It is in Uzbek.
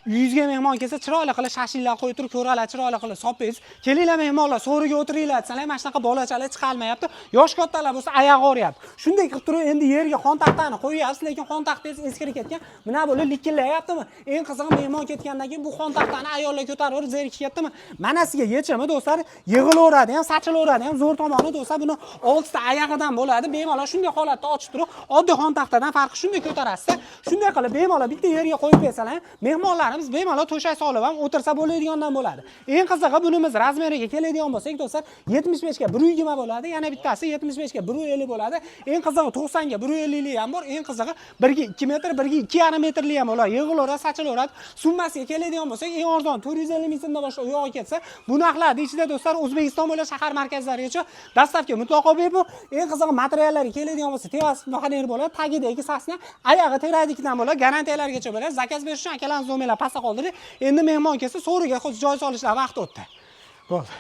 Uyingizga mehmon kelsa, chiroyli qilib shashillar qo'yib turib, ko'ralar chiroyli qilib sopingiz. Kelinglar mehmonlar, so'riga o'tiringlar desalar, mana shunaqa bolachalar chiqalmayapti. Yosh kattalar bo'lsa oyoq og'riyapti. Shunday qilib turib, endi yerga xon taxtani qo'yyapsiz, lekin xon taxtangiz eskirib ketgan. Mana bo'lib likillayaptimi? Eng qizig'i mehmon ketgandan keyin bu xon taxtani ayollar ko'tarib zerikyaptimi? Mana sizga yechimi do'stlar, yig'ilaveradi ham, sachilaveradi ham. Zo'r tomoni do'stlar, buni 6 ta oyog'idan bo'ladi. Bemalol shunday holatda ochib turib, oddiy xon taxtadan farqi shunday ko'tarasiz. Shunday qilib bemalol bitta yerga qo'yib bersalar, mehmonlarimiz bemalol to'shak solib ham o'tirsa bo'ladigandan bo'ladi. Eng qizig'i bunimiz razmeriga keladigan bo'lsak, do'stlar, 75 ga 120 bo'ladi, yana bittasi 75 ga 150 bo'ladi. Eng qizig'i 90 ga 150 lik ham bor. Eng qizig'i 1 ga 2 metr, 1 ga 2,5 metrli ham bo'ladi. Yig'ilaveradi, sachilaveradi. Summasiga keladigan bo'lsak, eng arzon 450 ming so'mdan boshlab uyog'iga ketsa, bu narxlarda ichida do'stlar O'zbekiston bo'ylab shahar markazlarigacha dastavka mutlaqo bepul. Eng qizig'i materiallarga keladigan bo'lsa, tevasi noxaner bo'ladi, tagidagi sasna, oyog'i terakdan bo'ladi, garantiyalargacha bo'ladi. Zakaz berish uchun akalarimiz nomerlar pastda qoldirdik. Endi mehmon kelsa, so'riga joy solishlar vaqti o'tdi. Bo'ldi.